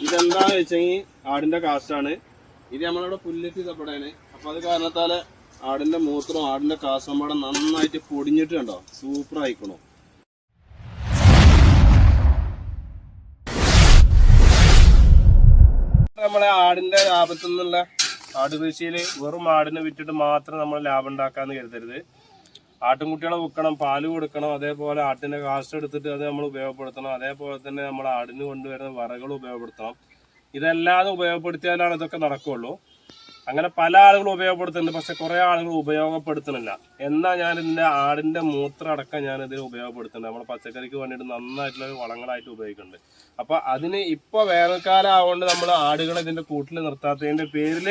ഇതെന്താന്ന് വെച്ചെങ്കിൽ ആടിന്റെ കാസ്റ്റാണ്. ഇത് നമ്മളിവിടെ പുല്ലിട്ട് ഇതപ്പെടാണ്. അപ്പൊ അത് കാരണത്താല് ആടിന്റെ മൂത്രവും ആടിന്റെ കാസ്റ്റും പാടെ നന്നായിട്ട് പൊടിഞ്ഞിട്ട് കണ്ടോ, സൂപ്പർ ആയിക്കണോ. നമ്മളെ ആടിന്റെ ലാഭത്തിൽ നിന്നുള്ള ആട് കൃഷിയിൽ വെറും ആടിനെ വിറ്റിട്ട് മാത്രം നമ്മൾ ലാഭം ഉണ്ടാക്കാന്ന് കരുതരുത്. ആട്ടിൻകുട്ടികളെ വിൽക്കണം, പാല് കൊടുക്കണം, അതേപോലെ ആട്ടിന്റെ കാസ്റ്റ് എടുത്തിട്ട് അത് നമ്മൾ ഉപയോഗപ്പെടുത്തണം. അതേപോലെ തന്നെ നമ്മൾ ആടിന് കൊണ്ടുവരുന്ന വറകൾ ഉപയോഗപ്പെടുത്തണം. ഇതെല്ലാം ഉപയോഗപ്പെടുത്തിയാലാണ് ഇതൊക്കെ നടക്കുള്ളൂ. അങ്ങനെ പല ആളുകളും ഉപയോഗപ്പെടുത്തുന്നുണ്ട്, പക്ഷെ കുറെ ആളുകൾ ഉപയോഗപ്പെടുത്തുന്നില്ല. എന്നാൽ ഞാൻ ഇതിന്റെ ആടിന്റെ മൂത്രം അടക്കം ഞാൻ ഇതിന് ഉപയോഗപ്പെടുത്തുന്നുണ്ട്. നമ്മൾ പച്ചക്കറിക്ക് വേണ്ടിയിട്ട് നന്നായിട്ടുള്ള വളങ്ങളായിട്ട് ഉപയോഗിക്കുന്നുണ്ട്. അപ്പൊ അതിന് ഇപ്പൊ വേനൽക്കാലം ആവുകൊണ്ട് നമ്മൾ ആടുകളെ ഇതിന്റെ കൂട്ടിൽ നിർത്താത്തതിന്റെ പേരിൽ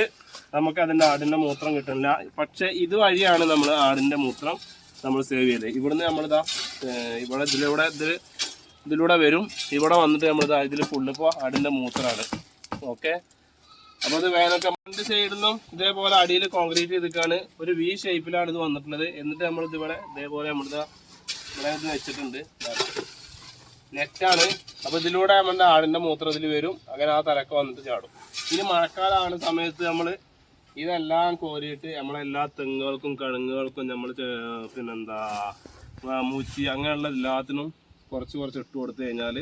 നമുക്ക് അതിന്റെ ആടിന്റെ മൂത്രം കിട്ടുന്നില്ല. പക്ഷെ ഇതുവഴിയാണ് നമ്മൾ ആടിന്റെ മൂത്രം നമ്മൾ സേവ് ചെയ്തത്. ഇവിടുന്ന് നമ്മളിതാ ഇവിടെ ഇതിലൂടെ വരും. ഇവിടെ വന്നിട്ട് നമ്മളിതാ ഇതിൽ ഫുള്ളിപ്പോ ആടിന്റെ മൂത്രമാണ്. ഓക്കെ, അപ്പൊ അത് വേനൽക്ക് രണ്ട് സൈഡിലും ഇതേപോലെ അടിയിൽ കോൺക്രീറ്റ് ചെയ്തിട്ടാണ് ഒരു വി ഷേപ്പിലാണ് ഇത് വന്നിട്ടുള്ളത്. എന്നിട്ട് നമ്മളിത് ഇവിടെ ഇതേപോലെ നമ്മളിത് ഇവിടെ ഇത് വെച്ചിട്ടുണ്ട്, നെറ്റാണ്. അപ്പൊ ഇതിലൂടെ നമ്മളുടെ ആടിന്റെ മൂത്രം ഇതിൽ വരും. അങ്ങനെ ആ തലക്ക് വന്നിട്ട് ചാടും. ഇനി മഴക്കാലമാണ് സമയത്ത് നമ്മൾ ഇതെല്ലാം കോരിയിട്ട് നമ്മളെല്ലാ തെങ്ങുകൾക്കും കിഴങ്ങുകൾക്കും നമ്മൾ പിന്നെന്താ മൂച്ചി അങ്ങനെയുള്ള എല്ലാത്തിനും കുറച്ച് ഇട്ട് കൊടുത്തു കഴിഞ്ഞാൽ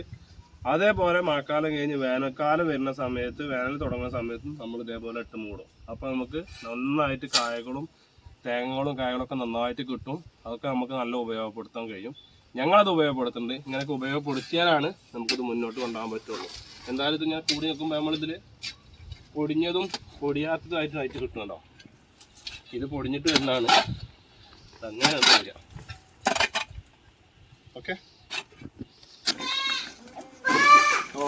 അതേപോലെ മഴക്കാലം കഴിഞ്ഞ് വേനൽക്കാലം വരുന്ന സമയത്ത്, വേനൽ തുടങ്ങുന്ന സമയത്തും നമ്മൾ ഇതേപോലെ ഇട്ട് മൂടും. അപ്പോൾ നമുക്ക് നന്നായിട്ട് കായകളും കായകളൊക്കെ നന്നായിട്ട് കിട്ടും. അതൊക്കെ നമുക്ക് നല്ല ഉപയോഗപ്പെടുത്താൻ കഴിയും. ഞങ്ങളത് ഉപയോഗപ്പെടുത്തുന്നുണ്ട്. ഇങ്ങനെയൊക്കെ ഉപയോഗപ്പെടുത്തിയാലാണ് നമുക്കിത് മുന്നോട്ട് കൊണ്ടുപോകാൻ പറ്റുള്ളൂ. എന്തായാലും ഇത് ഇങ്ങനെ കൂടി നിൽക്കുമ്പോൾ നമ്മളിതിൽ പൊടിഞ്ഞതും പൊടിയാത്തതുമായിട്ട് കിട്ടുന്നുണ്ടോ. ഇത് പൊടിഞ്ഞിട്ട് വരുന്നതാണ്, അങ്ങനെ വരിക. ഓക്കെ, ഓ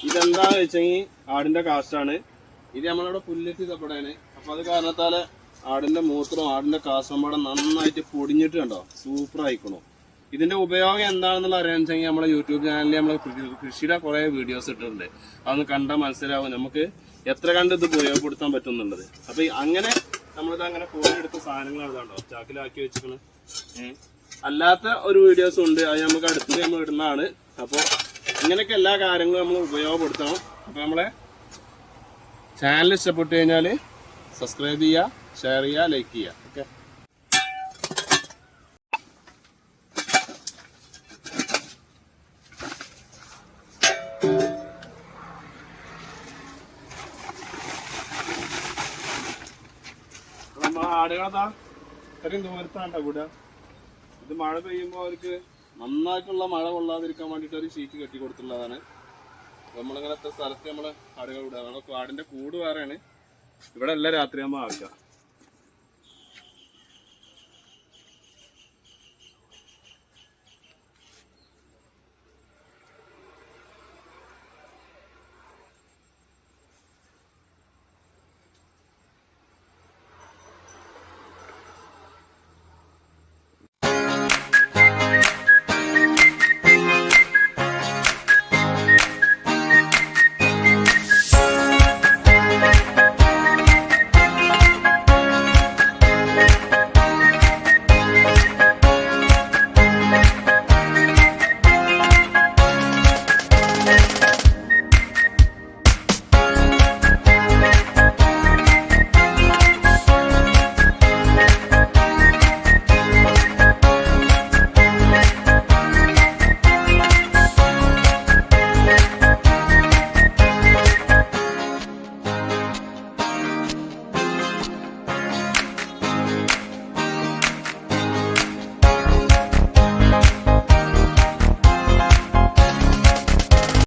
ഇതെന്താന്ന് വെച്ചെങ്കിൽ ആടിന്റെ കാസ്റ്റാണ്. ഇത് നമ്മളിവിടെ പുല്ലിട്ട് ഇതപ്പെടാണ്. അപ്പൊ അത് കാരണത്താല് ആടിന്റെ മൂത്രവും ആടിന്റെ കാസ്റ്റും പാടെ നന്നായിട്ട് പൊടിഞ്ഞിട്ട് കണ്ടോ, സൂപ്പർ ആയിക്കണോ. ഇതിന്റെ ഉപയോഗം എന്താണെന്നുള്ള അറിയാന്ന് വെച്ചെങ്കിൽ നമ്മളെ യൂട്യൂബ് ചാനലിൽ നമ്മൾ കൃഷിയുടെ കുറെ വീഡിയോസ് ഇട്ടിട്ടുണ്ട്. അതൊന്ന് കണ്ടാൽ മനസ്സിലാവും നമുക്ക് എത്ര കണ്ട് ഇത് ഉപയോഗപ്പെടുത്താൻ പറ്റുന്നുള്ളത്. അപ്പൊ അങ്ങനെ നമ്മളിത് അങ്ങനെ എടുത്ത സാധനങ്ങളാണ് കണ്ടോ ചാക്കിലാക്കി വെച്ചിരിക്കുന്നത്. അല്ലാത്ത ഒരു വീഡിയോസും ഉണ്ട്, അത് നമുക്ക് അടുത്ത് നമ്മൾ ഇടുന്നതാണ്. അപ്പോൾ ഇങ്ങനെയൊക്കെ എല്ലാ കാര്യങ്ങളും നമ്മൾ ഉപയോഗപ്പെടുത്തണം. അപ്പോൾ നമ്മളെ ചാനൽ ഇഷ്ടപ്പെട്ടു കഴിഞ്ഞാൽ സബ്സ്ക്രൈബ് ചെയ്യുക, ഷെയർ ചെയ്യുക, ലൈക്ക് ചെയ്യുക. ഓക്കെ, നമ്മൾ ആടുകളതാ ഇത്രയും ദൂരത്താണ്ട കൂടെ. ഇത് മഴ പെയ്യുമ്പോൾ അവർക്ക് നന്നായിട്ടുള്ള മഴ കൊള്ളാതിരിക്കാൻ വേണ്ടിയിട്ട് ഒരു ഷീറ്റ് കെട്ടി കൊടുത്തിട്ടുള്ളതാണ്. നമ്മളിങ്ങനത്തെ സ്ഥലത്ത് നമ്മൾ ആടുകൾ വിടുക. നമ്മുടെ ആടിന്റെ കൂട് വേറെയാണ്. ഇവിടെ എല്ലാം രാത്രിയാകുമ്പോൾ ആക്കുക.